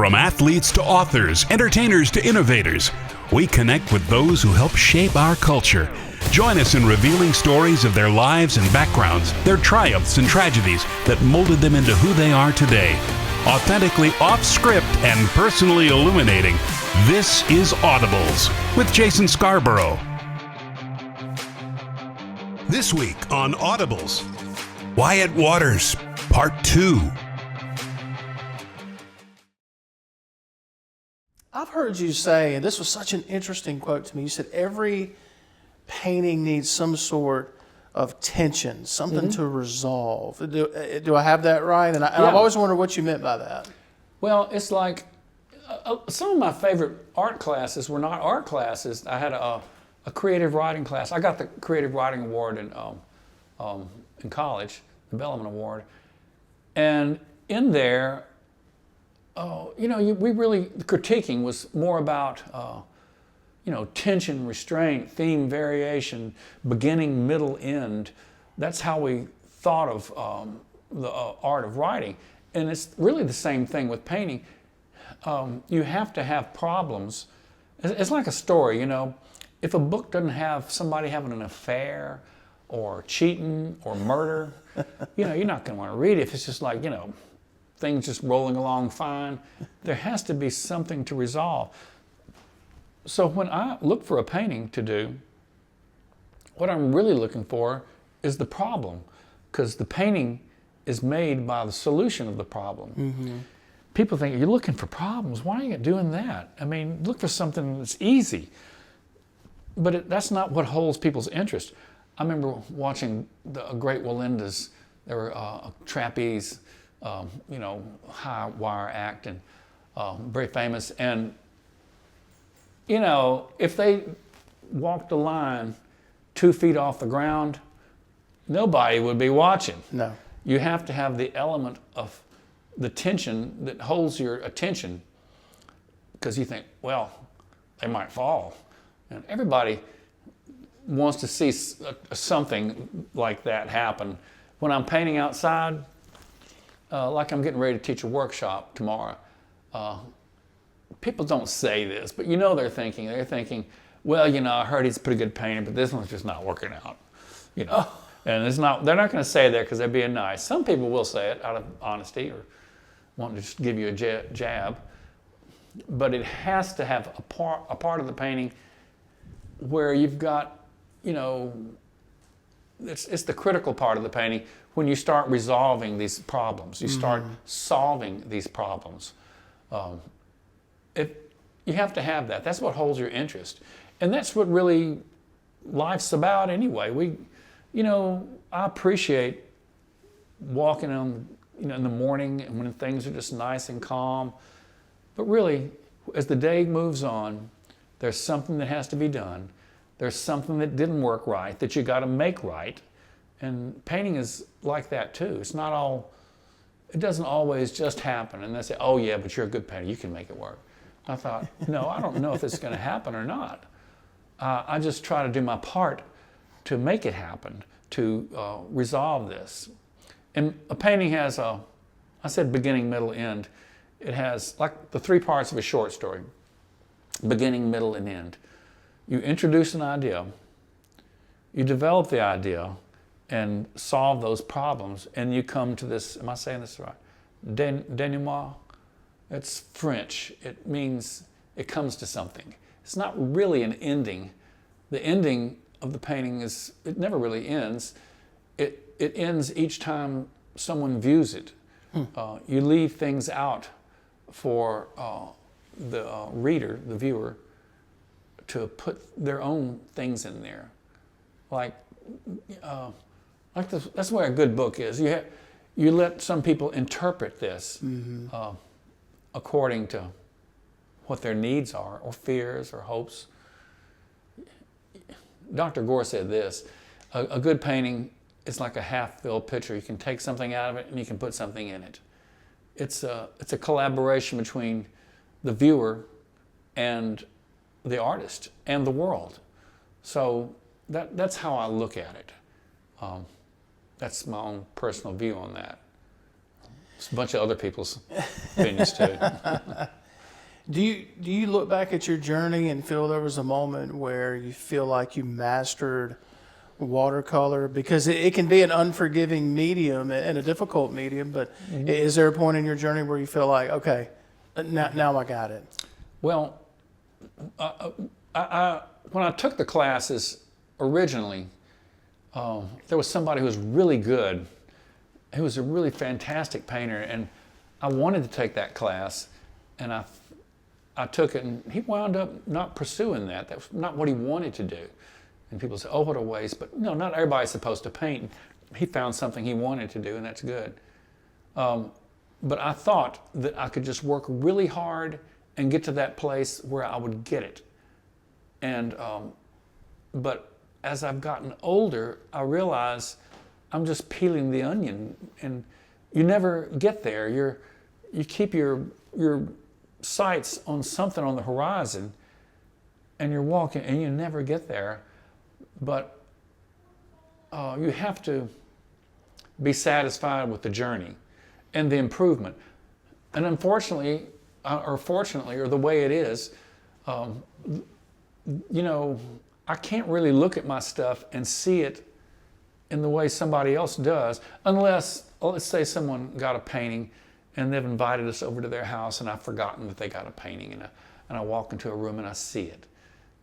From athletes to authors, entertainers to innovators, we connect with those who help shape our culture. Join us in revealing stories of their lives and backgrounds, their triumphs and tragedies that molded them into who they are today. Authentically off-script and personally illuminating, this is Audibles with Jason Scarborough. This week on Audibles, Wyatt Waters, Part 2. I've heard you say, and this was such an interesting quote to me, you said every painting needs some sort of tension, something to resolve. Do I have that right? And I've always wondered what you meant by that. Well, it's like some of my favorite art classes were not art classes. I had a creative writing class. I got the creative writing award in college, the Bellman Award. And in there, the critiquing was more about, tension, restraint, theme, variation, beginning, middle, end. That's how we thought of the art of writing. And it's really the same thing with painting. You have to have problems. It's like a story, If a book doesn't have somebody having an affair or cheating or murder, you're not going to want to read it. If it's just like, things just rolling along fine, there has to be something to resolve. So when I look for a painting to do, what I'm really looking for is the problem, because the painting is made by the solution of the problem. Mm-hmm. People think, you're looking for problems, why are you doing that? I mean, look for something that's easy. But that's not what holds people's interest. I remember watching the great Walendas. They were trapeze, high wire act, and very famous. And, if they walked a line 2 feet off the ground, nobody would be watching. No. You have to have the element of the tension that holds your attention, because you think, well, they might fall. And everybody wants to see something like that happen. When I'm painting outside, like I'm getting ready to teach a workshop tomorrow, people don't say this, but they're thinking, well, I heard he's a pretty good painter, but this one's just not working out, And they're not going to say that because they're being nice. Some people will say it out of honesty or wanting to just give you a jab, but it has to have a part of the painting where you've got, it's the critical part of the painting when you start resolving these problems. You start solving these problems. You have to have that. That's what holds your interest. And that's what really life's about anyway. I appreciate walking on, in the morning and when things are just nice and calm. But really, as the day moves on, there's something that has to be done. There's something that didn't work right that you got to make right. And painting is like that too. It doesn't always just happen. And they say, oh yeah, but you're a good painter, you can make it work. I thought, no, I don't know if it's going to happen or not. I just try to do my part to make it happen, to resolve this. And a painting has I said beginning, middle, end. It has like the 3 parts of a short story: beginning, middle, and end. You introduce an idea, you develop the idea, and solve those problems, and you come to this, am I saying this right? Denouement? It's French. It means it comes to something. It's not really an ending. The ending of the painting it never really ends. It ends each time someone views it. You leave things out for the reader, the viewer, to put their own things in there. That's where a good book is. You let some people interpret this according to what their needs are, or fears, or hopes. Dr. Gore said this: a good painting is like a half-filled pitcher. You can take something out of it and you can put something in it. It's a collaboration between the viewer and the artist and the world. So that's how I look at it. That's my own personal view on that. It's a bunch of other people's opinions too. Do you look back at your journey and feel there was a moment where you feel like you mastered watercolor? Because it can be an unforgiving medium and a difficult medium, but is there a point in your journey where you feel like, okay, now I got it? Well, when I took the classes originally, there was somebody who was really good. He was a really fantastic painter, and I wanted to take that class, and I took it, and he wound up not pursuing that. That was not what he wanted to do. And people say, oh, what a waste. But no, not everybody's supposed to paint. He found something he wanted to do, and that's good. But I thought that I could just work really hard and get to that place where I would get it. And but as I've gotten older, I realize I'm just peeling the onion, and you never get there. You keep your sights on something on the horizon, and you're walking, and you never get there. But you have to be satisfied with the journey and the improvement. And unfortunately, or fortunately, or the way it is, you know, I can't really look at my stuff and see it in the way somebody else does, unless, let's say someone got a painting and they've invited us over to their house and I've forgotten that they got a painting, and I walk into a room and I see it.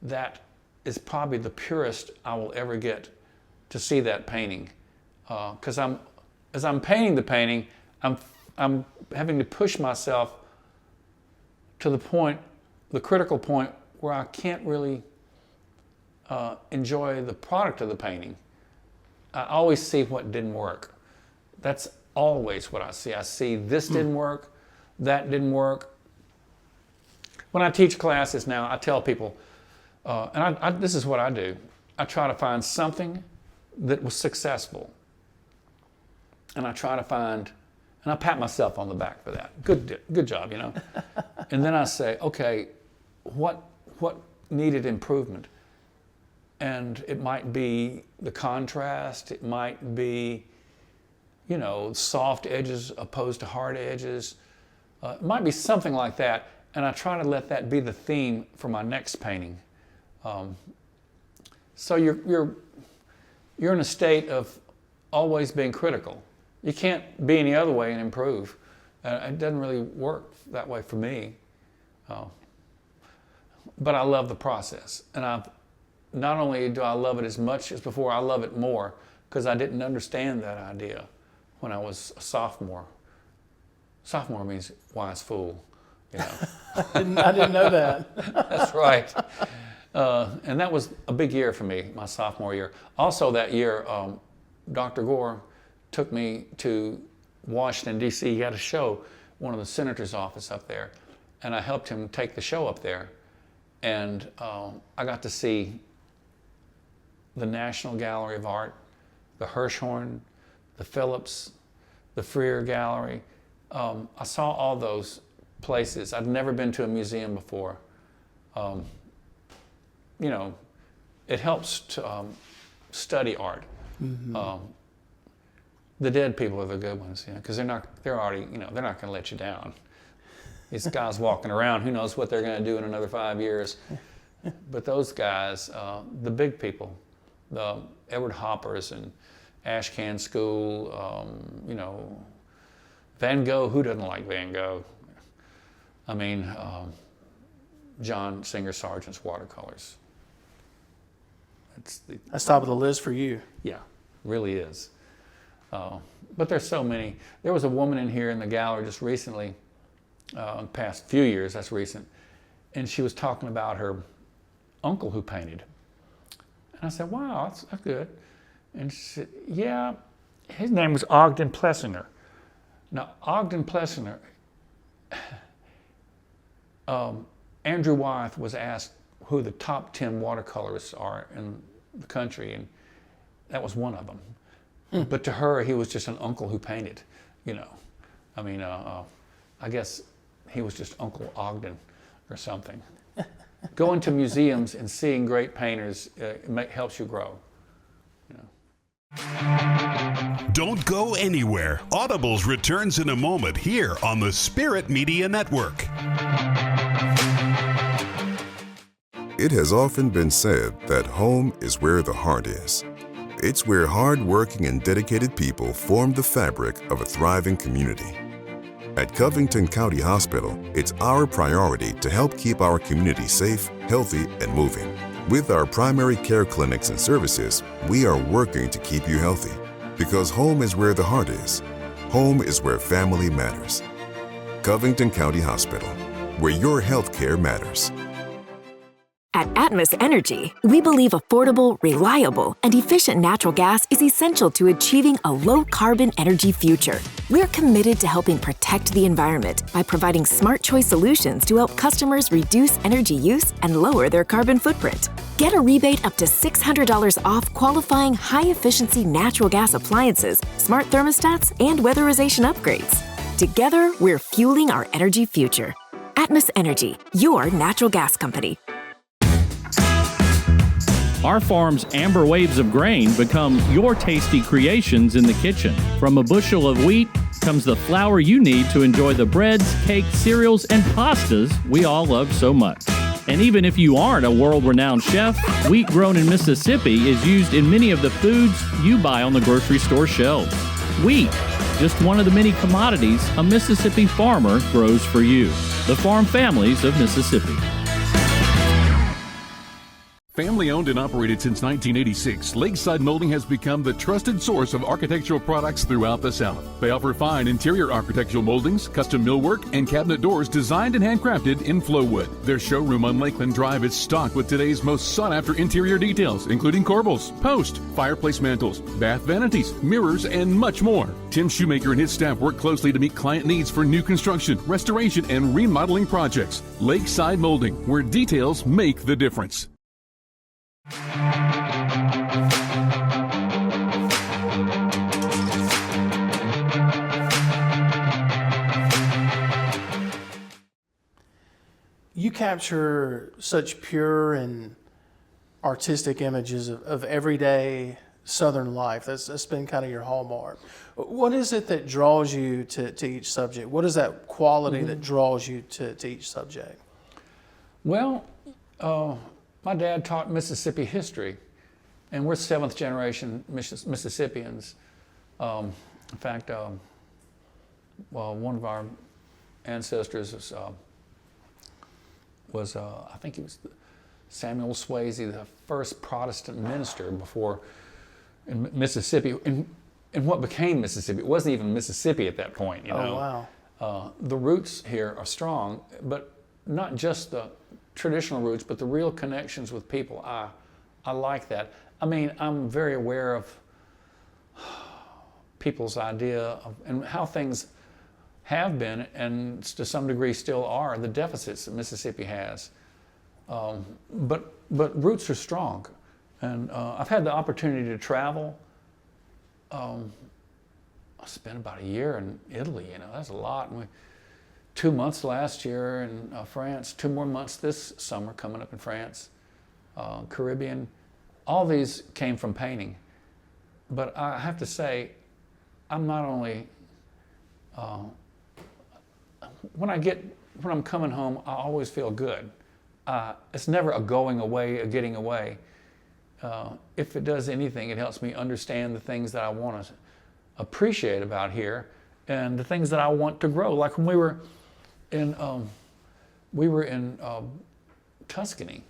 That is probably the purest I will ever get to see that painting. Because as I'm painting the painting, I'm having to push myself to the point, the critical point, where I can't really enjoy the product of the painting. I always see what didn't work. That's always what I see. I see this didn't work, that didn't work. When I teach classes now, I tell people, and this is what I do. I try to find something that was successful. And I try to find, and I pat myself on the back for that. Good job, you know. And then I say, okay, what needed improvement? And it might be the contrast. It might be, you know, soft edges opposed to hard edges. It might be something like that. And I try to let that be the theme for my next painting. So you're in a state of always being critical. You can't be any other way and improve. It doesn't really work that way for me. But I love the process. And not only do I love it as much as before, I love it more, because I didn't understand that idea when I was a sophomore. Sophomore means wise fool, you know. I didn't know that. That's right. And that was a big year for me, my sophomore year. Also that year, Dr. Gore took me to Washington, D.C. He had a show, one of the senator's office up there, and I helped him take the show up there. And I got to see the National Gallery of Art, the Hirshhorn, the Phillips, the Freer Gallery. I saw all those places. I'd never been to a museum before. You know, it helps to study art. Mm-hmm. The dead people are the good ones, you know, because they're already, you know, they're not going to let you down. These guys walking around, who knows what they're going to do in another 5 years. But those guys, the big people, the Edward Hoppers and Ashcan School, you know, Van Gogh, who doesn't like Van Gogh? I mean, John Singer Sargent's watercolors. That's top of the list for you. Yeah, really is. But there's so many. There was a woman in here in the gallery just recently, the past few years, that's recent, and she was talking about her uncle who painted. And I said, wow, that's good. And she said, yeah, his name was Ogden Plessinger. Now, Ogden Plessinger, Andrew Wyeth was asked who the top 10 watercolorists are in the country, and that was one of them. But to her, he was just an uncle who painted, you know. I mean, I guess he was just Uncle Ogden or something. Going to museums and seeing great painters helps you grow. You know. Don't go anywhere. Audibles returns in a moment here on the Spirit Media Network. It has often been said that home is where the heart is. It's where hard-working and dedicated people form the fabric of a thriving community. At Covington County Hospital, it's our priority to help keep our community safe, healthy, and moving. With our primary care clinics and services, we are working to keep you healthy. Because home is where the heart is. Home is where family matters. Covington County Hospital, where your health care matters. At Atmos Energy, we believe affordable, reliable, and efficient natural gas is essential to achieving a low-carbon energy future. We're committed to helping protect the environment by providing smart choice solutions to help customers reduce energy use and lower their carbon footprint. Get a rebate up to $600 off qualifying high-efficiency natural gas appliances, smart thermostats, and weatherization upgrades. Together, we're fueling our energy future. Atmos Energy, your natural gas company. Our farm's amber waves of grain become your tasty creations in the kitchen. From a bushel of wheat comes the flour you need to enjoy the breads, cakes, cereals, and pastas we all love so much. And even if you aren't a world-renowned chef, wheat grown in Mississippi is used in many of the foods you buy on the grocery store shelves. Wheat, just one of the many commodities a Mississippi farmer grows for you. The Farm Families of Mississippi. Family owned and operated since 1986, Lakeside Molding has become the trusted source of architectural products throughout the South. They offer fine interior architectural moldings, custom millwork, and cabinet doors designed and handcrafted in Flowwood. Their showroom on Lakeland Drive is stocked with today's most sought-after interior details, including corbels, post, fireplace mantles, bath vanities, mirrors, and much more. Tim Shoemaker and his staff work closely to meet client needs for new construction, restoration, and remodeling projects. Lakeside Molding, where details make the difference. You capture such pure and artistic images of everyday Southern life. That's been kind of your hallmark. What is it that draws you to each subject? What is that quality that draws you to each subject? Well, my dad taught Mississippi history, and we're seventh generation Mississippians. In fact, one of our ancestors was I think he was Samuel Swayze, the first Protestant minister in Mississippi, in what became Mississippi. It wasn't even Mississippi at that point, you know. Oh, wow. The roots here are strong, but not just the traditional roots, but the real connections with people. I like that. I mean, I'm very aware of people's idea of and how things have been, and to some degree still are, the deficits that Mississippi has. But roots are strong, and I've had the opportunity to travel. I spent about a year in Italy. You know, that's a lot. And 2 months last year in France, 2 more months this summer coming up in France, Caribbean. All these came from painting. But I have to say, I'm not only, when I'm coming home, I always feel good. It's never a going away, a getting away. If it does anything, it helps me understand the things that I want to appreciate about here and the things that I want to grow. Like when we were in Tuscany.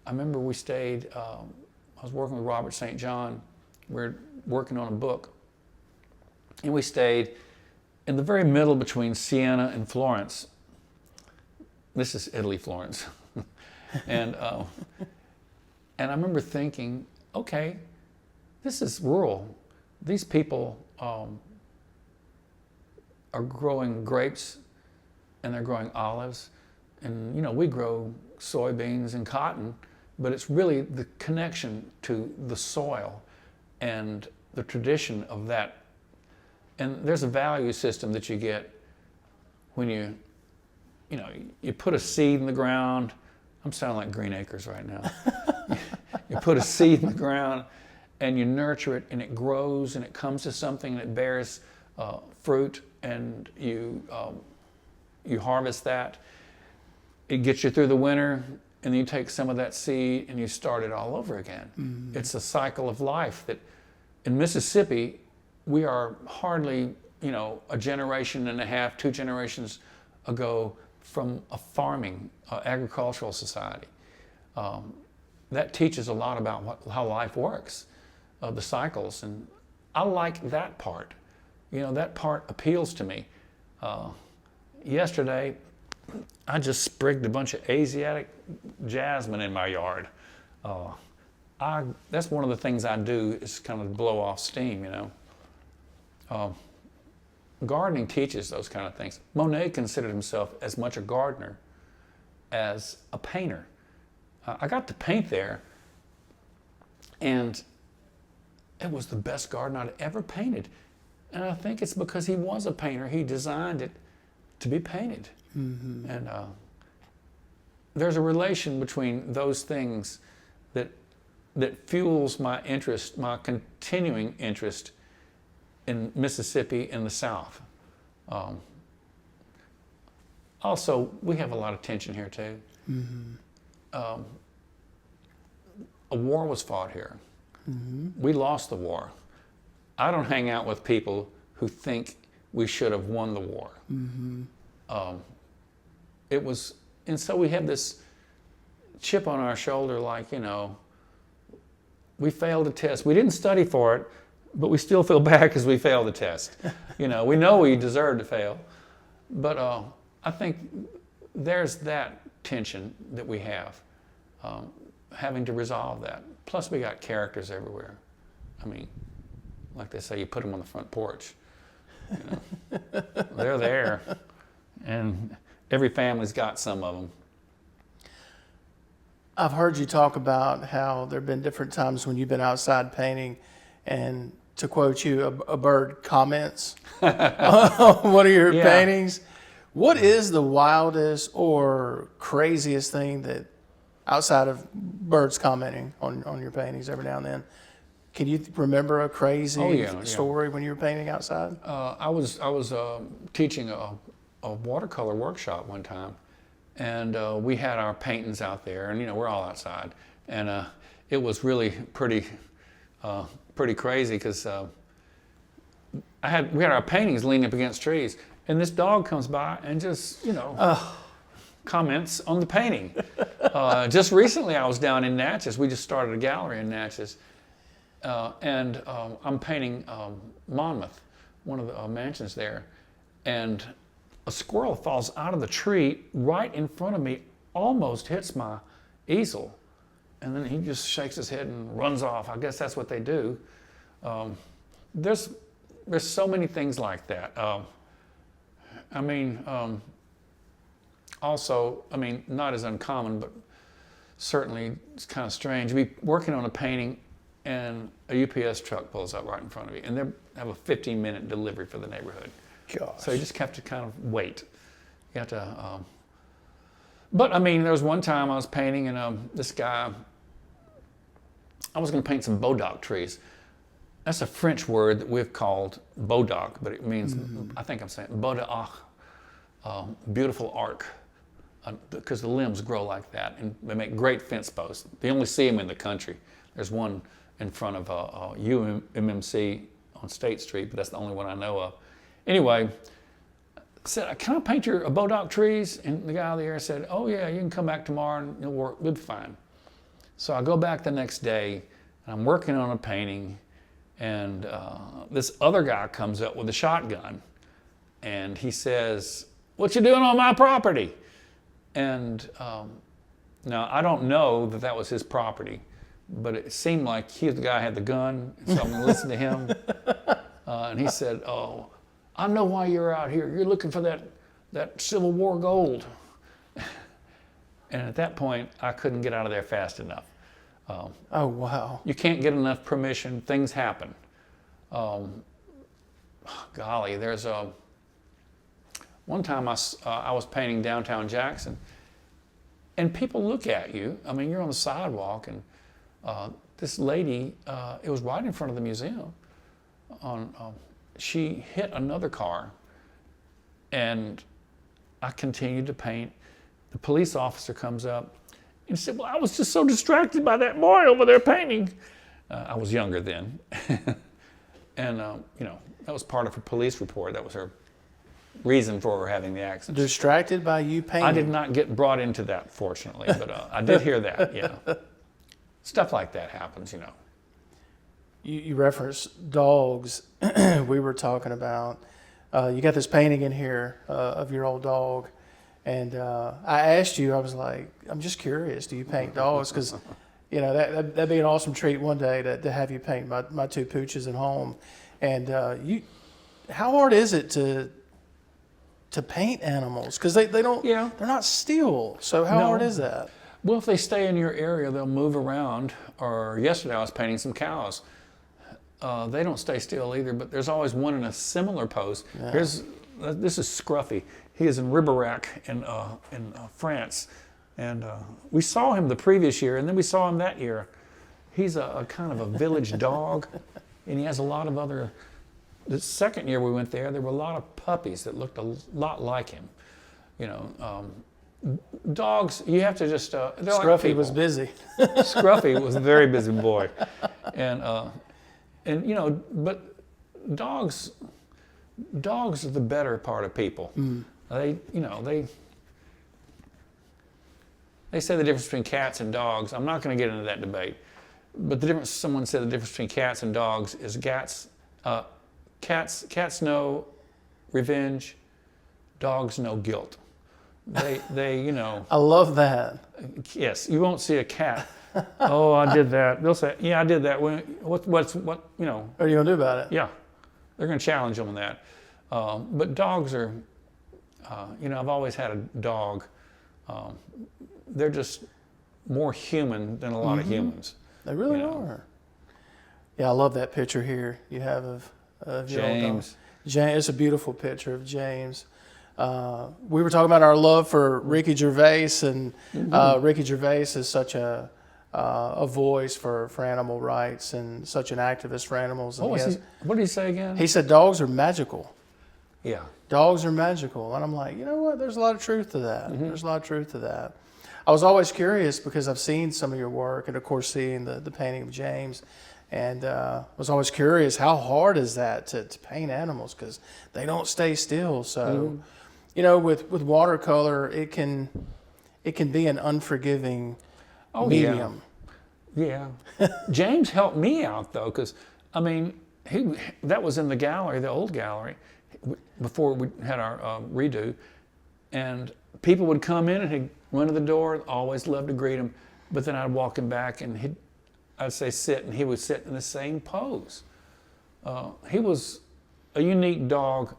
I remember we stayed, I was working with Robert St. John. We were working on a book. And we stayed in the very middle between Siena and Florence. This is Italy, Florence. And I remember thinking, okay, this is rural. These people are growing grapes and they're growing olives. And, you know, we grow soybeans and cotton, but it's really the connection to the soil and the tradition of that. And there's a value system that you get when you put a seed in the ground. I'm sounding like Green Acres right now. You put a seed in the ground and you nurture it, and it grows, and it comes to something, and it bears fruit, and you harvest that. It gets you through the winter, and then you take some of that seed and you start it all over again. Mm-hmm. It's a cycle of life that in Mississippi, we are hardly, a generation and a half, 2 generations ago from a farming, agricultural society. That teaches a lot about how life works, the cycles, and I like that part. That part appeals to me. Yesterday, I just sprigged a bunch of Asiatic jasmine in my yard. That's one of the things I do is kind of blow off steam, Gardening teaches those kind of things. Monet considered himself as much a gardener as a painter. I got to paint there, and it was the best garden I'd ever painted. And I think it's because he was a painter. He designed it to be painted. Mm-hmm. And there's a relation between those things that fuels my interest, my continuing interest in Mississippi and the South. Also, we have a lot of tension here too. Mm-hmm. A war was fought here. Mm-hmm. We lost the war. I don't hang out with people who think we should have won the war. Mm-hmm. And so we have this chip on our shoulder, like, we failed a test. We didn't study for it, but we still feel bad because we failed the test. We know we deserve to fail, but I think there's that tension that we have, having to resolve that. Plus, we got characters everywhere. I mean, like they say, you put them on the front porch. They're there, and every family's got some of them. I've heard you talk about how there have been different times when you've been outside painting, and to quote you, a bird comments on one of your paintings. What is the wildest or craziest thing that, outside of birds commenting on your paintings every now and then, can you remember a crazy story when you were painting outside? I was teaching a watercolor workshop one time, and we had our paintings out there, and we're all outside, and it was really pretty crazy because we had our paintings leaning up against trees, and this dog comes by and just comments on the painting. Just recently, I was down in Natchez. We just started a gallery in Natchez. And I'm painting Monmouth, one of the mansions there, and a squirrel falls out of the tree right in front of me, almost hits my easel, and then he just shakes his head and runs off. I guess that's what they do. There's so many things like that. Also, not as uncommon, but certainly it's kind of strange. You'd be working on a painting, and a UPS truck pulls up right in front of you, and they have a 15-minute delivery for the neighborhood. Gosh. So you just have to kind of wait. You have to. But there was one time I was painting, and this guy. I was going to paint some bodock trees. That's a French word that we've called bodock, but it means, I think I'm saying bodock, beautiful arc, because the limbs grow like that, and they make great fence posts. You only see them in the country. There's one in front of UMMC on State Street, but that's the only one I know of. Anyway, I said, can I paint your bodock trees? And the guy out there said, oh yeah, you can come back tomorrow and we'll be fine. So I go back the next day, and I'm working on a painting, and this other guy comes up with a shotgun, and he says, what you doing on my property? And now I don't know that was his property, but it seemed like he was the guy who had the gun, so I'm going to listen to him. And he said, oh, I know why you're out here. You're looking for that Civil War gold. And at that point, I couldn't get out of there fast enough. Oh, wow. You can't get enough permission. Things happen. Golly, there's one time I was painting downtown Jackson, and people look at you. You're on the sidewalk, and this lady, it was right in front of the museum, she hit another car, and I continued to paint. The police officer comes up and said, well, I was just so distracted by that boy over there painting. I was younger then. And, that was part of her police report. That was her reason for her having the accident. Distracted by you painting? I did not get brought into that, fortunately, but I did hear that, yeah. Stuff like that happens, You referenced dogs. We were talking about, you got this painting in here of your old dog. And I asked you, I was like, I'm just curious, do you paint dogs? Because, that'd be an awesome treat one day to have you paint my two pooches at home. And how hard is it to paint animals? Because they don't, they're not still. So how hard is that? Well, if they stay in your area, they'll move around. Or yesterday I was painting some cows. They don't stay still either, but there's always one in a similar pose. Yeah. This is Scruffy. He is in Ribérac in France. And we saw him the previous year, and then we saw him that year. He's a kind of a village dog, and he has a lot of other. The second year we went there were a lot of puppies that looked a lot like him. Dogs, you have to just. Scruffy was busy. Scruffy was a very busy boy, and but dogs are the better part of people. They say the difference between cats and dogs. I'm not going to get into that debate, but someone said the difference between cats and dogs is cats know revenge, dogs know guilt. They I love that. Yes, you won't see a cat. Oh, I did that. They'll say, yeah, I did that. What? What are you gonna do about it? Yeah, they're going to challenge them on that. But dogs are, I've always had a dog. They're just more human than a lot of humans. They really are. Yeah, I love that picture here you have of your old dog. James. It's a beautiful picture of James. We were talking about our love for Ricky Gervais, and Ricky Gervais is such a voice for animal rights and such an activist for animals. And what did he say again? He said dogs are magical. Yeah. Dogs are magical. And I'm like, you know what? There's a lot of truth to that. There's a lot of truth to that. I was always curious because I've seen some of your work, and of course seeing the painting of James, and was always curious, how hard is that to paint animals, because they don't stay still. So, with watercolor, it can be an unforgiving medium. Yeah. James helped me out though, because that was in the gallery, the old gallery, before we had our redo, and people would come in and he'd run to the door. Always loved to greet him, but then I'd walk him back and I'd say sit, and he would sit in the same pose. He was a unique dog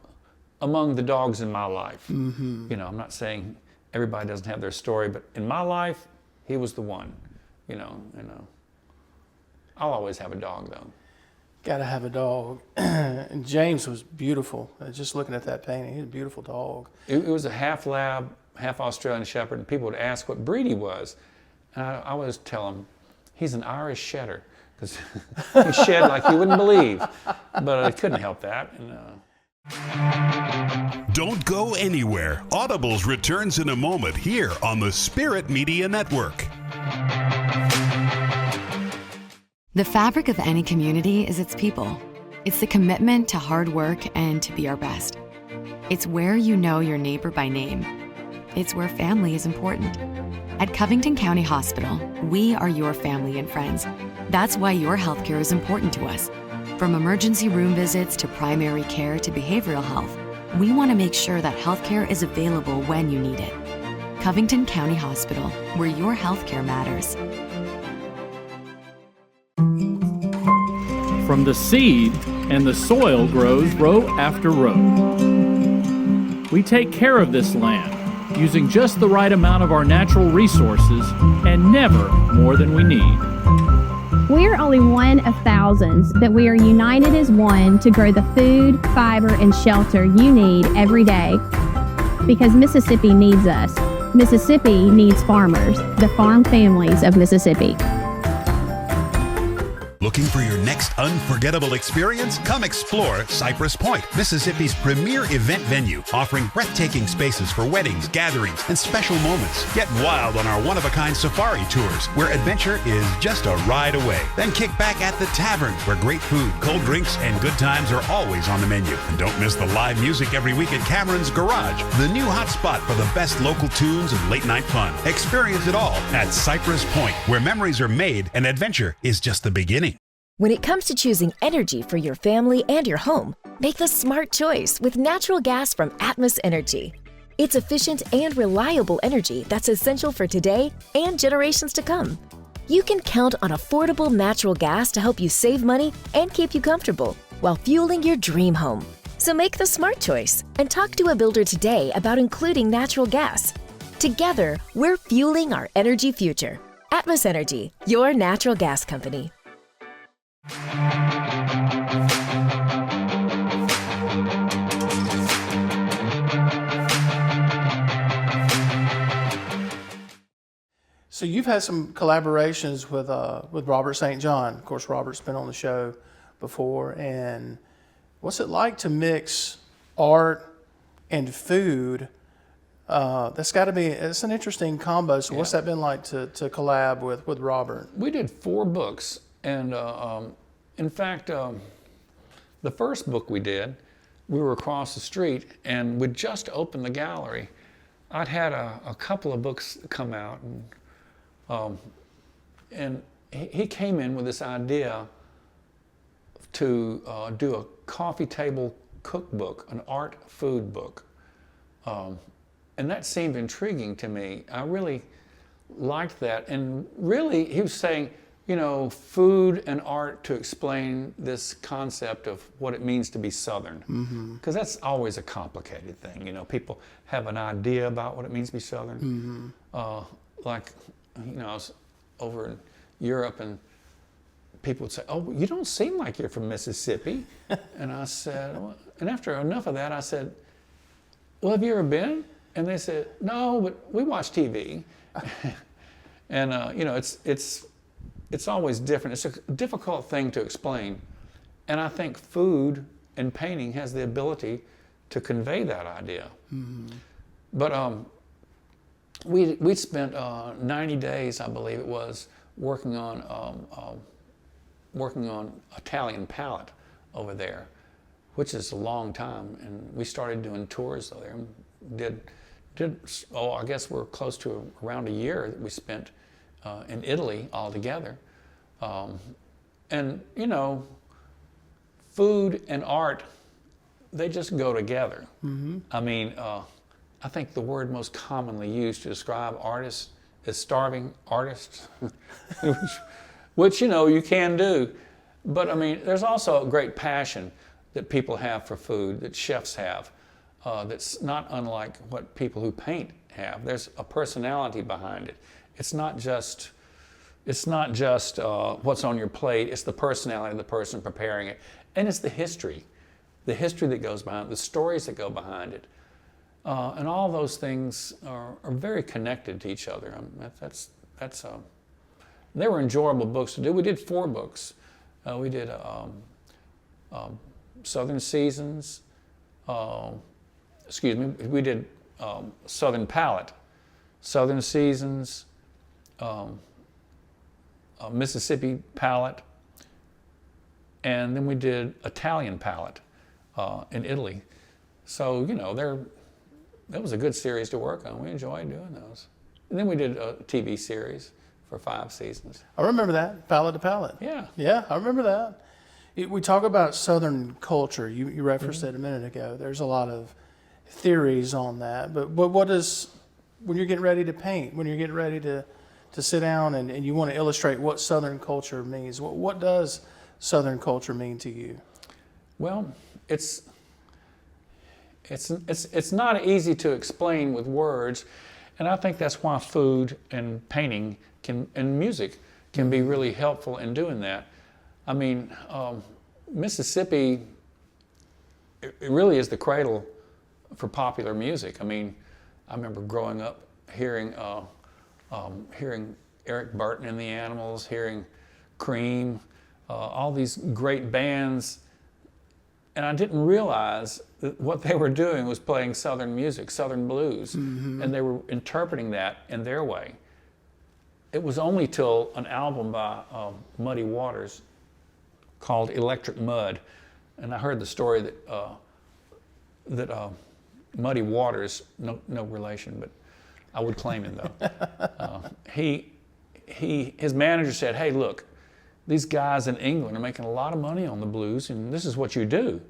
among the dogs in my life. I'm not saying everybody doesn't have their story, but in my life, he was the one. I'll always have a dog though. Got to have a dog. And James was beautiful. Just looking at that painting, he's a beautiful dog. It was a half lab, half Australian Shepherd, and people would ask what breed he was. And I always tell them, he's an Irish Shedder, because he shed like you wouldn't believe. But I couldn't help that. Don't go anywhere. Audibles returns in a moment here on the Spirit Media Network. The fabric of any community is its people. It's the commitment to hard work and to be our best. It's where you know your neighbor by name. It's where family is important. At Covington County Hospital, we are your family and friends. That's why your healthcare is important to us. From emergency room visits to primary care to behavioral health, we want to make sure that healthcare is available when you need it. Covington County Hospital, where your healthcare matters. From the seed, and the soil grows row after row. We take care of this land, using just the right amount of our natural resources and never more than we need. We are only one of thousands, but we are united as one to grow the food, fiber, and shelter you need every day. Because Mississippi needs us. Mississippi needs farmers, the farm families of Mississippi. Looking for your next unforgettable experience? Come explore Cypress Point, Mississippi's premier event venue, offering breathtaking spaces for weddings, gatherings, and special moments. Get wild on our one-of-a-kind safari tours, where adventure is just a ride away. Then kick back at the tavern, where great food, cold drinks, and good times are always on the menu. And don't miss the live music every week at Cameron's Garage, the new hot spot for the best local tunes and late-night fun. Experience it all at Cypress Point, where memories are made and adventure is just the beginning. When it comes to choosing energy for your family and your home, make the smart choice with natural gas from Atmos Energy. It's efficient and reliable energy that's essential for today and generations to come. You can count on affordable natural gas to help you save money and keep you comfortable while fueling your dream home. So make the smart choice and talk to a builder today about including natural gas. Together, we're fueling our energy future. Atmos Energy, your natural gas company. So you've had some collaborations with Robert St. John. Of course, Robert's been on the show before. And what's it like to mix art and food? That's got to be, it's an interesting combo. So what's that been like to collab with Robert? We did 4 books. And in fact, the first book we did, we were across the street and we'd just opened the gallery. I'd had a couple of books come out, and he came in with this idea to do a coffee table cookbook, an art food book. And that seemed intriguing to me. I really liked that. And really, he was saying, you know, food and art to explain this concept of what it means to be Southern. Because that's always a complicated thing. You know, people have an idea about what it means to be Southern. Like, you know, I was over in Europe and people would say, oh, you don't seem like you're from Mississippi. And I said, well, and after enough of that, I said, well, have you ever been? And they said, no, but we watch TV. And, you know, it's always different. It's a difficult thing to explain. And I think food and painting has the ability to convey that idea. But we spent 90 days, I believe it was, working on Italian palette over there, which is a long time. And we started doing tours over there. And I guess we're close to around a year that we spent in Italy altogether. And, you know, food and art, they just go together. I mean, I think the word most commonly used to describe artists is starving artists, which, you know, you can do. But, I mean, there's also a great passion that people have for food, that chefs have, that's not unlike what people who paint have. There's a personality behind it. It's not just what's on your plate. It's the personality of the person preparing it, and it's the history that goes behind it, the stories that go behind it, and all those things are very connected to each other. They were enjoyable books to do. We did 4 books. We did Southern Seasons. We did Southern Palette, Southern Seasons, Mississippi Palette, and then we did Italian Palette in Italy. So, you know, that was a good series to work on. We enjoyed doing those. And then we did a TV series for 5 seasons. I remember that, Palette to Palette. Yeah. Yeah, I remember that. We talk about Southern culture. You referenced it a minute ago. There's a lot of theories on that. But what is, when you're getting ready to paint, when you're getting ready to sit down and you want to illustrate what Southern culture means, what does Southern culture mean to you? Well, It's not easy to explain with words, and I think that's why food and painting and music can be really helpful in doing that. I mean, Mississippi, it really is the cradle for popular music. I mean, I remember growing up hearing Eric Burton and the Animals, hearing Cream, all these great bands, and I didn't realize that what they were doing was playing Southern music, Southern blues, and they were interpreting that in their way. It was only till an album by Muddy Waters called Electric Mud, and I heard the story that Muddy Waters, no relation, but I would claim him though. His manager said, "Hey, look, these guys in England are making a lot of money on the blues, and this is what you do."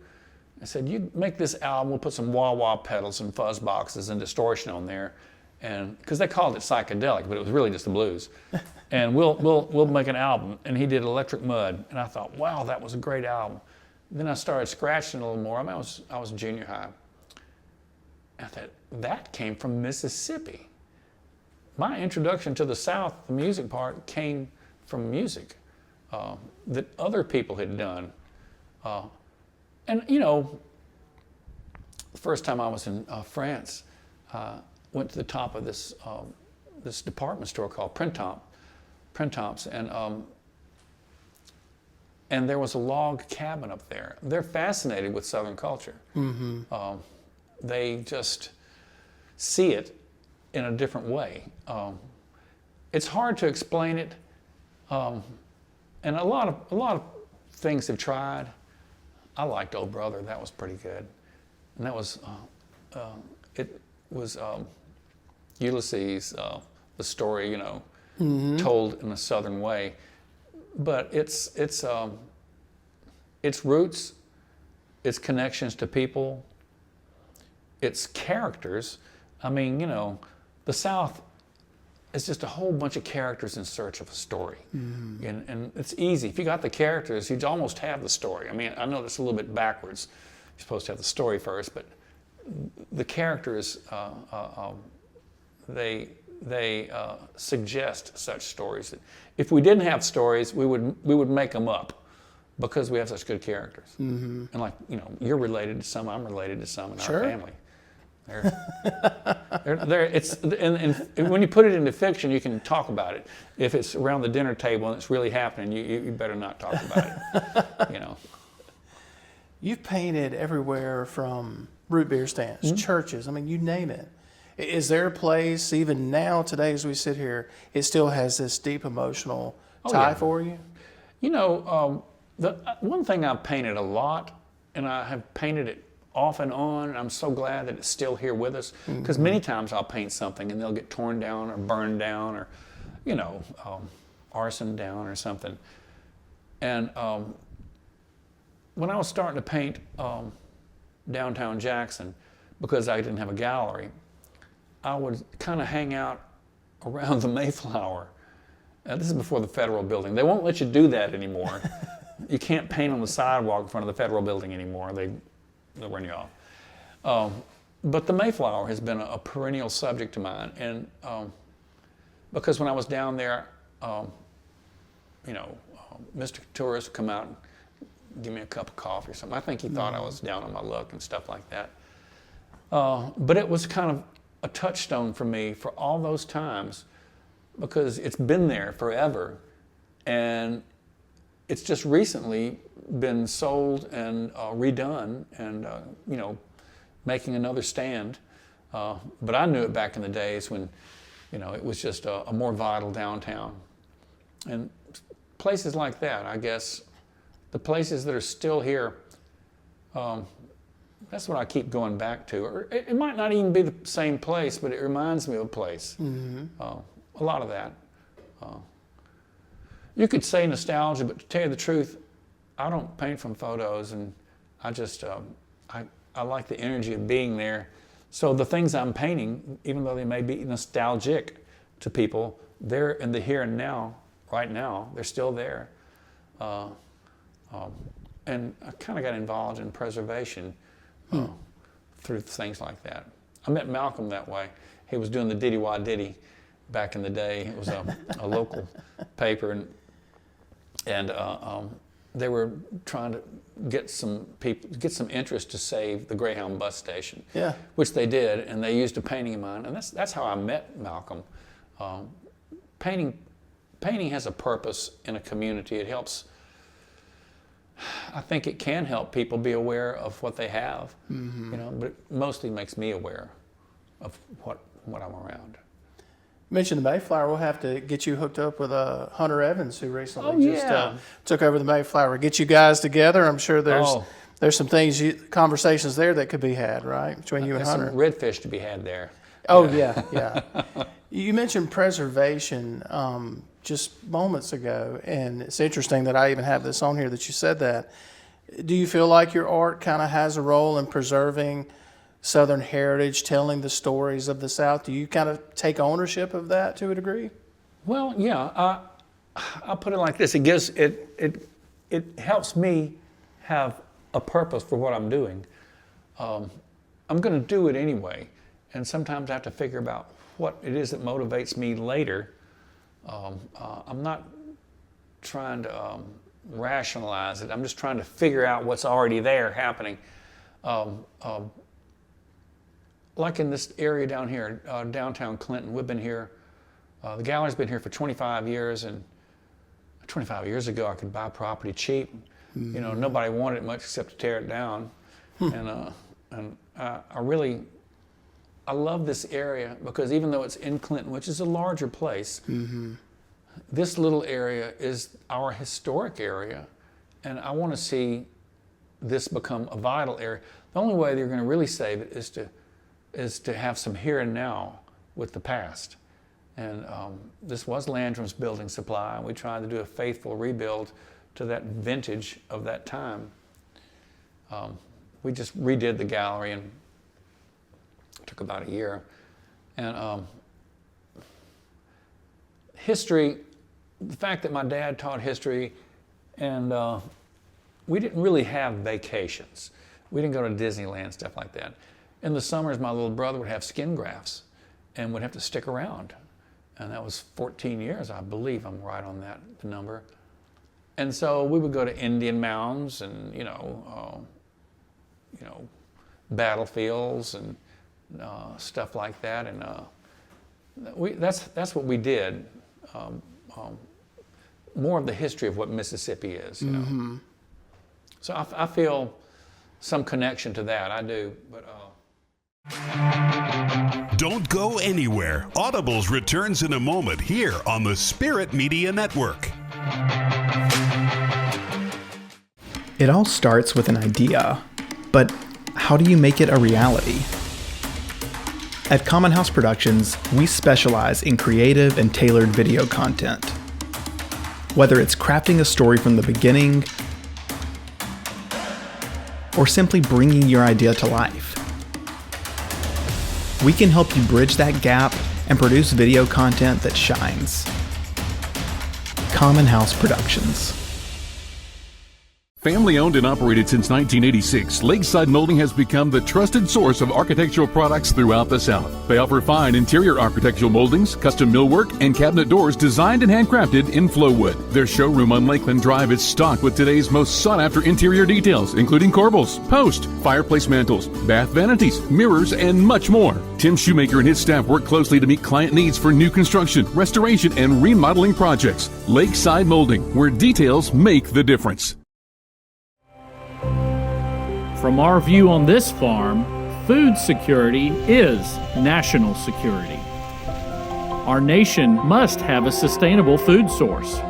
I said, "You make this album, we'll put some wah-wah pedals and fuzz boxes and distortion on there, and because they called it psychedelic, but it was really just the blues, and we'll make an album." And he did Electric Mud, and I thought, wow, that was a great album. Then I started scratching a little more. I mean, I was junior high. I thought, that came from Mississippi. My introduction to the South, the music part, came from music that other people had done. And you know, the first time I was in France, went to the top of this this department store called Printemps, and there was a log cabin up there. They're fascinated with Southern culture. They just see it in a different way. It's hard to explain it, and a lot of things have tried. I liked Old Brother. That was pretty good, and that was it was Ulysses, the story, you know, told in a Southern way. But its roots, its connections to people, its characters. I mean, you know, the South is just a whole bunch of characters in search of a story. And it's easy. If you got the characters, you'd almost have the story. I mean, I know that's a little bit backwards. You're supposed to have the story first, but the characters, they suggest such stories. That if we didn't have stories, we would make them up because we have such good characters. And like, you know, you're related to some, I'm related to some in our family. And when you put it into fiction, you can talk about it. If it's around the dinner table and it's really happening, you better not talk about it. You know. You've painted everywhere from root beer stands, churches, I mean, you name it. Is there a place, even now, today, as we sit here, it still has this deep emotional tie for you? You know, the one thing I've painted a lot, and I have painted it off and on, and I'm so glad that it's still here with us, because many times I'll paint something and they'll get torn down or burned down or, you know, arson down or something. And when I was starting to paint downtown Jackson, because I didn't have a gallery, I would kind of hang out around the Mayflower. This is before the Federal Building. They won't let you do that anymore. You can't paint on the sidewalk in front of the Federal Building anymore. They'll run you off. But the Mayflower has been a perennial subject of mine. And because when I was down there, you know, Mr. Tourist would come out and give me a cup of coffee or something. I think he thought I was down on my luck and stuff like that. But it was kind of a touchstone for me for all those times, because it's been there forever, and it's just recently been sold and redone, and you know, making another stand. But I knew it back in the days when, you know, it was just a more vital downtown, and places like that. I guess the places that are still here. That's what I keep going back to. Or it might not even be the same place, but it reminds me of a place. A lot of that. You could say nostalgia, but to tell you the truth, I don't paint from photos, and I just, I like the energy of being there. So the things I'm painting, even though they may be nostalgic to people, they're in the here and now, right now, they're still there. And I kind of got involved in preservation through things like that. I met Malcolm that way. He was doing the Diddy Wah Diddy back in the day. It was a local paper, and they were trying to get some interest to save the Greyhound bus station. Yeah. Which they did, and they used a painting of mine, and that's how I met Malcolm. Painting has a purpose in a community. It helps I think it can help people be aware of what they have, but it mostly makes me aware of what I'm around. You mentioned the Mayflower. We'll have to get you hooked up with Hunter Evans, who recently took over the Mayflower. Get you guys together. I'm sure there's some things, conversations there that could be had, right, between you and There's Hunter. some redfish to be had there. Oh, yeah. You mentioned preservation just moments ago, and it's interesting that I even have this on here that you said that. Do you feel like your art kind of has a role in preserving Southern heritage, telling the stories of the South? Do you kind of take ownership of that to a degree? Well, yeah. I'll put it like this: it helps me have a purpose for what I'm doing. I'm going to do it anyway, and sometimes I have to figure about what it is that motivates me later. I'm not trying to rationalize it. I'm just trying to figure out what's already there happening. Like in this area down here, downtown Clinton, we've been here, the gallery's been here for 25 years, and 25 years ago I could buy property cheap. Nobody wanted it much except to tear it down. And I love this area because even though it's in Clinton, which is a larger place, this little area is our historic area, and I want to see this become a vital area. The only way they're going to really save it is to have some here and now with the past. And this was Landrum's building supply, and we tried to do a faithful rebuild to that vintage of that time. We just redid the gallery, and it took about a year. And history, the fact that my dad taught history, and we didn't really have vacations. We didn't go to Disneyland, stuff like that. In the summers, my little brother would have skin grafts and would have to stick around. And that was 14 years, I believe I'm right on that, the number. And so we would go to Indian mounds and, battlefields and stuff like that. And that's what we did. More of the history of what Mississippi is, you know. So I feel some connection to that, I do. But Don't go anywhere. Audibles returns in a moment here on the Spirit Media Network. It all starts with an idea, but how do you make it a reality? At Common House Productions, we specialize in creative and tailored video content. Whether it's crafting a story from the beginning or simply bringing your idea to life, we can help you bridge that gap and produce video content that shines. Common House Productions. Family owned and operated since 1986, Lakeside Molding has become the trusted source of architectural products throughout the South. They offer fine interior architectural moldings, custom millwork, and cabinet doors designed and handcrafted in Flowwood. Their showroom on Lakeland Drive is stocked with today's most sought-after interior details, including corbels, post, fireplace mantles, bath vanities, mirrors, and much more. Tim Shoemaker and his staff work closely to meet client needs for new construction, restoration, and remodeling projects. Lakeside Molding, where details make the difference. From our view on this farm, food security is national security. Our nation must have a sustainable food source.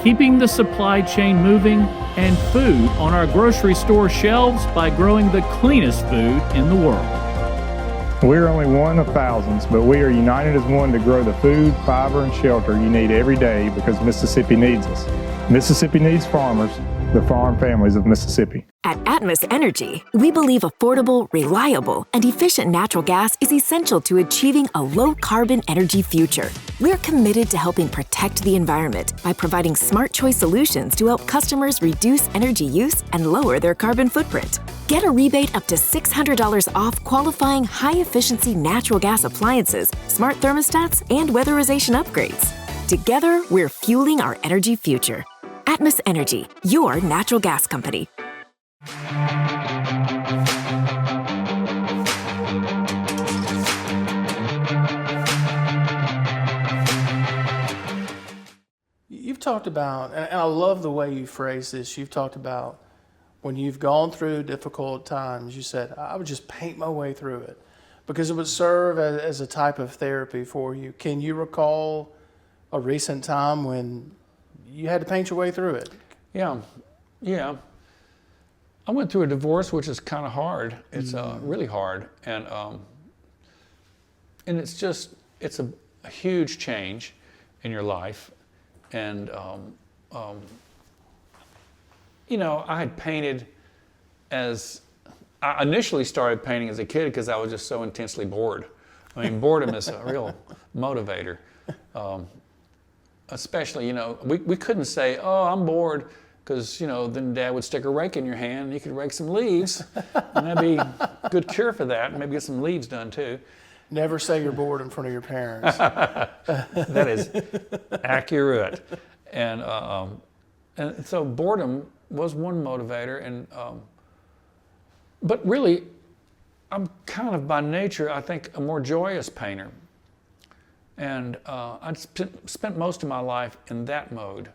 Keeping the supply chain moving and food on our grocery store shelves by growing the cleanest food in the world. We're only one of thousands, but we are united as one to grow the food, fiber, and shelter you need every day because Mississippi needs us. Mississippi needs farmers, the farm families of Mississippi. At Atmos Energy, we believe affordable, reliable, and efficient natural gas is essential to achieving a low-carbon energy future. We're committed to helping protect the environment by providing smart choice solutions to help customers reduce energy use and lower their carbon footprint. Get a rebate up to $600 off qualifying high-efficiency natural gas appliances, smart thermostats, and weatherization upgrades. Together, we're fueling our energy future. Atmos Energy, your natural gas company. You've talked about, and I love the way you phrase this, you've talked about when you've gone through difficult times, you said, I would just paint my way through it because it would serve as a type of therapy for you. Can you recall a recent time when you had to paint your way through it? Yeah. I went through a divorce, which is kind of hard. It's really hard. And it's a huge change in your life. And, I had painted I initially started painting as a kid because I was just so intensely bored. I mean, boredom is a real motivator. Especially, we couldn't say, oh, I'm bored, because, then Dad would stick a rake in your hand and you could rake some leaves. And that'd be a good cure for that, and maybe get some leaves done too. Never say you're bored in front of your parents. That is accurate. And so boredom was one motivator. But really, I'm kind of by nature, I think, a more joyous painter. And I spent most of my life in that mode.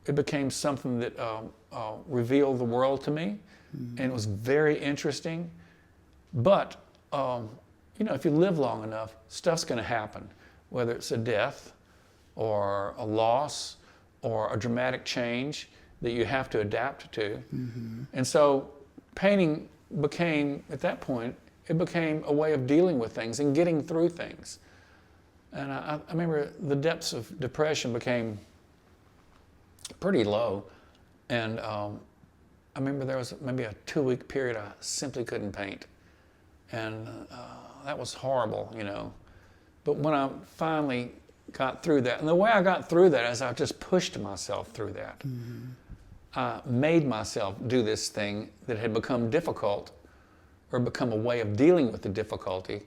It became something that revealed the world to me, and it was very interesting. But, if you live long enough, stuff's going to happen, whether it's a death or a loss or a dramatic change that you have to adapt to. Mm-hmm. And so painting became, at that point, it became a way of dealing with things and getting through things. And I remember the depths of depression became pretty low. And I remember there was maybe a 2-week period I simply couldn't paint. And that was horrible, But when I finally got through that, and the way I got through that is I just pushed myself through that. Mm-hmm. I made myself do this thing that had become difficult or become a way of dealing with the difficulty.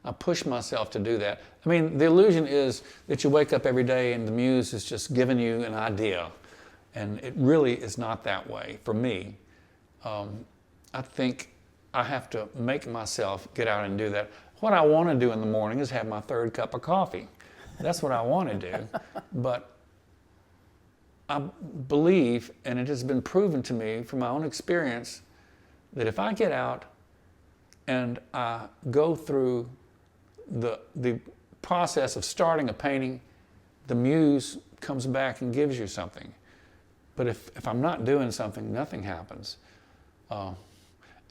I pushed myself to do that. I mean, the illusion is that you wake up every day and the muse is just giving you an idea. And it really is not that way for me. I think I have to make myself get out and do that. What I want to do in the morning is have my 3rd cup of coffee. That's what I want to do. But I believe, and it has been proven to me from my own experience, that if I get out and I go through the process of starting a painting, the muse comes back and gives you something. But if I'm not doing something, nothing happens.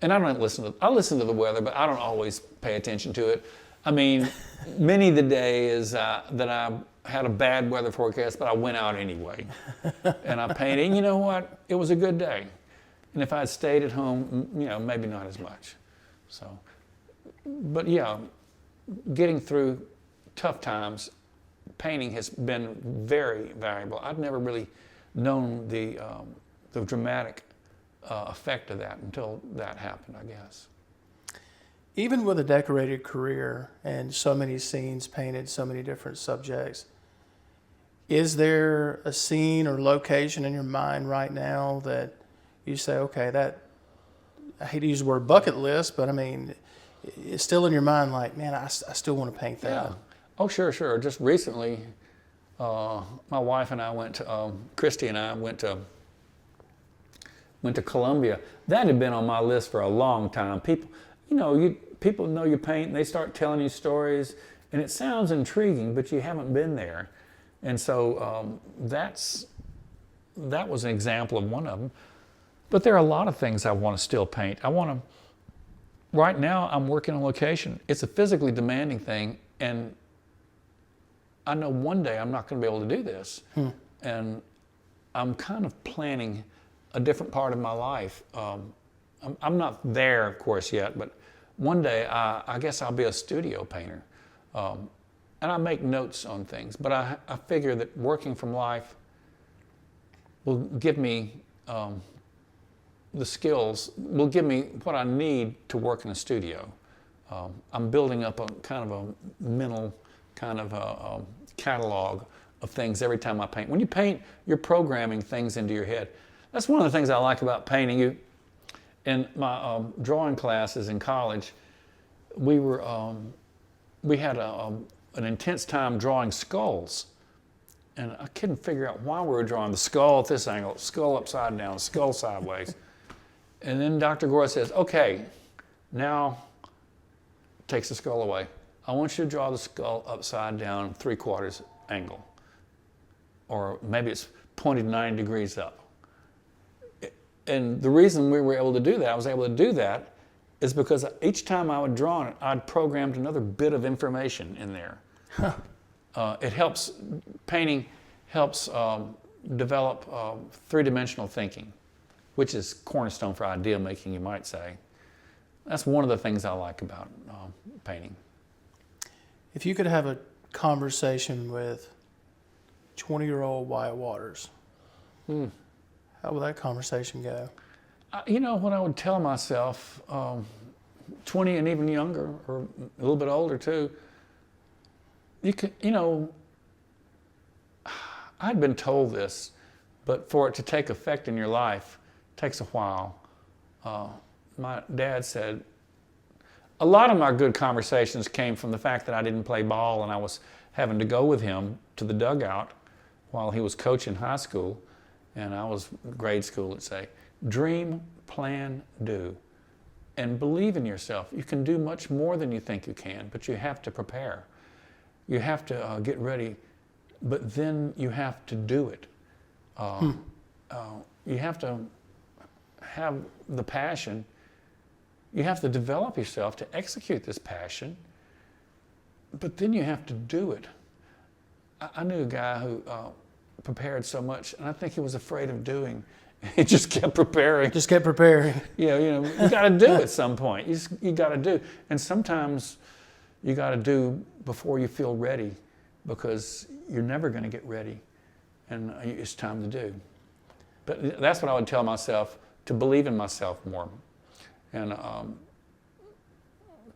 And I listen to the weather, but I don't always pay attention to it. I mean, many of the days that I had a bad weather forecast, but I went out anyway. And I painted, and you know what? It was a good day. And if I had stayed at home, maybe not as much. So, but yeah, getting through tough times, painting has been very valuable. I've never really known the dramatic effect of that until that happened, I guess. Even with a decorated career and so many scenes painted, so many different subjects, is there a scene or location in your mind right now that you say, okay, that, I hate to use the word bucket list, but I mean, it's still in your mind like, man, I still want to paint that. Yeah. Oh, sure. Just recently, my wife and I went to, Christy and I went to Colombia. That had been on my list for a long time. People know you paint and they start telling you stories and it sounds intriguing, but you haven't been there. And so that was an example of one of them. But there are a lot of things I want to still paint. Right now I'm working on location. It's a physically demanding thing, and I know one day I'm not going to be able to do this. And I'm kind of planning a different part of my life. I'm not there, of course, yet, but one day I guess I'll be a studio painter. And I make notes on things, but I figure that working from life will give me the skills, will give me what I need to work in a studio. I'm building up a kind of a mental kind of a catalog of things every time I paint. When you paint, you're programming things into your head. That's one of the things I like about painting. In my drawing classes in college, we had an intense time drawing skulls. And I couldn't figure out why we were drawing the skull at this angle, skull upside down, skull sideways. And then Dr. Gore says, okay, now takes the skull away. I want you to draw the skull upside down, 3/4 angle. Or maybe it's pointed 90 degrees up. And the reason we were able to do that, I was able to do that, is because each time I would draw it, I'd programmed another bit of information in there. It helps, painting helps develop three-dimensional thinking, which is cornerstone for idea making, you might say. That's one of the things I like about painting. If you could have a conversation with 20-year-old Wyatt Waters, how would that conversation go? You know, what I would tell myself, 20 and even younger, or a little bit older too, you know, I'd been told this, but for it to take effect in your life takes a while. My dad said, a lot of my good conversations came from the fact that I didn't play ball and I was having to go with him to the dugout while he was coaching high school and I was grade school, let's say. Dream, plan, do. And believe in yourself. You can do much more than you think you can, but you have to prepare. You have to get ready, but then you have to do it. You have to have the passion. You have to develop yourself to execute this passion, but then you have to do it. I knew a guy who prepared so much, and I think he was afraid of doing. He just kept preparing. Just kept preparing. Yeah, you know, you got to do at some point. You got to do, and sometimes you got to do before you feel ready, because you're never going to get ready, and it's time to do. But that's what I would tell myself, to believe in myself more, and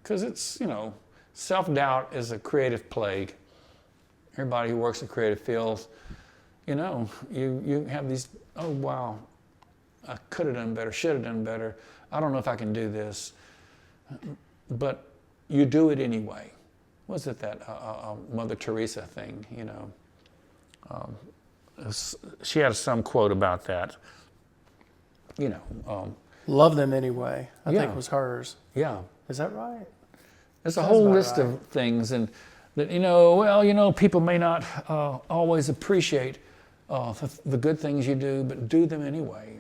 because it's, you know, self-doubt is a creative plague. Everybody who works in creative fields, you know, you have these, oh wow, I could have done better, should have done better. I don't know if I can do this, but you do it anyway. Was it that Mother Teresa thing, you know? She had some quote about that, you know. Love them anyway, I yeah. think was hers. Yeah. Is that right? There's a whole list of things, and that, you know, well, you know, people may not always appreciate the good things you do, but do them anyway.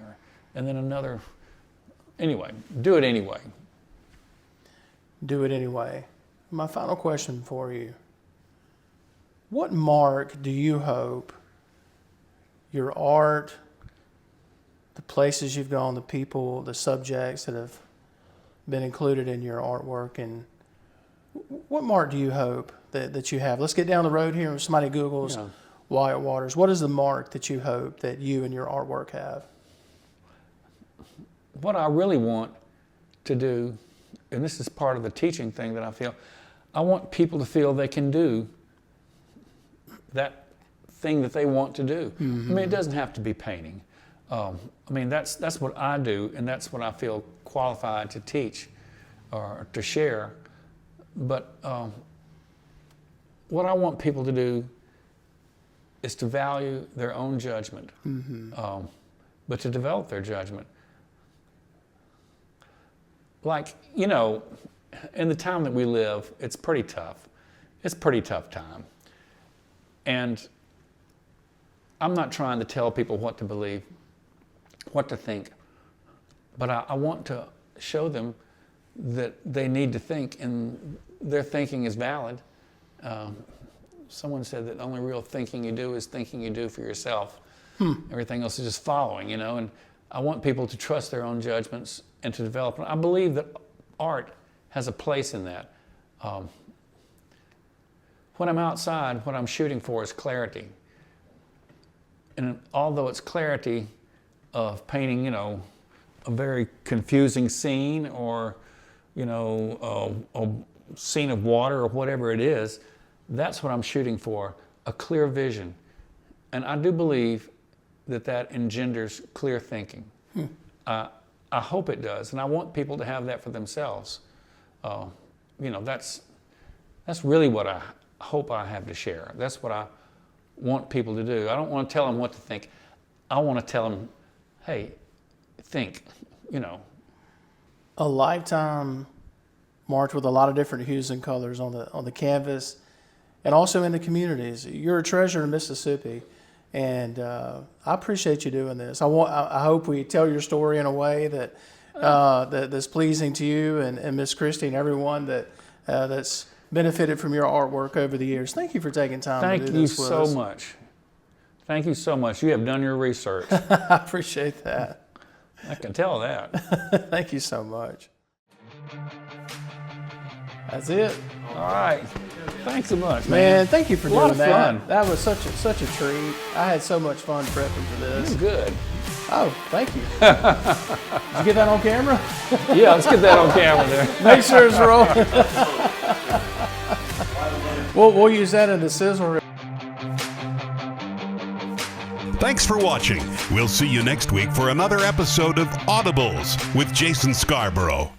And then another, anyway, do it anyway. Do it anyway. My final question for you. What mark do you hope your art, the places you've gone, the people, the subjects that have been included in your artwork, and what mark do you hope that you have? Let's get down the road here and somebody Googles Wyatt Waters. What is the mark that you hope that you and your artwork have? What I really want to do, and this is part of the teaching thing that I feel, I want people to feel they can do that thing that they want to do. Mm-hmm. I mean, it doesn't have to be painting. I mean, that's what I do, and that's what I feel qualified to teach or to share. But what I want people to do is to value their own judgment, but to develop their judgment. Like, you know, in the time that we live, it's pretty tough. It's a pretty tough time. And I'm not trying to tell people what to believe, what to think, but I want to show them that they need to think, and their thinking is valid. Someone said that the only real thinking you do is thinking you do for yourself. Everything else is just following, you know, and I want people to trust their own judgments and to develop. I believe that art has a place in that. When I'm outside, what I'm shooting for is clarity. And although it's clarity of painting, you know, a very confusing scene, or, you know, a scene of water or whatever it is, that's what I'm shooting for, a clear vision. And I do believe that engenders clear thinking. I hope it does, and I want people to have that for themselves. You know, that's really what I hope I have to share. That's what I want people to do. I don't want to tell them what to think. I want to tell them, hey, think, you know. A lifetime marked with a lot of different hues and colors on the canvas and also in the communities. You're a treasure in Mississippi, and I appreciate you doing this. I hope we tell your story in a way that's pleasing to you and Miss Christie and everyone that's benefited from your artwork over the years. Thank you for taking time to do this with us. Thank you so much. Thank you so much. You have done your research. I appreciate that. I can tell that. Thank you so much. That's it. All right. Thanks so much, man. Thank you for doing that. A lot of fun. That was such a treat. I had so much fun prepping for this. You're good. Oh, thank you. Did you get that on camera? Yeah, let's get that on camera there. Make sure it's rolling. We'll use that in the sizzle. Thanks for watching. We'll see you next week for another episode of Audibles with Jason Scarborough.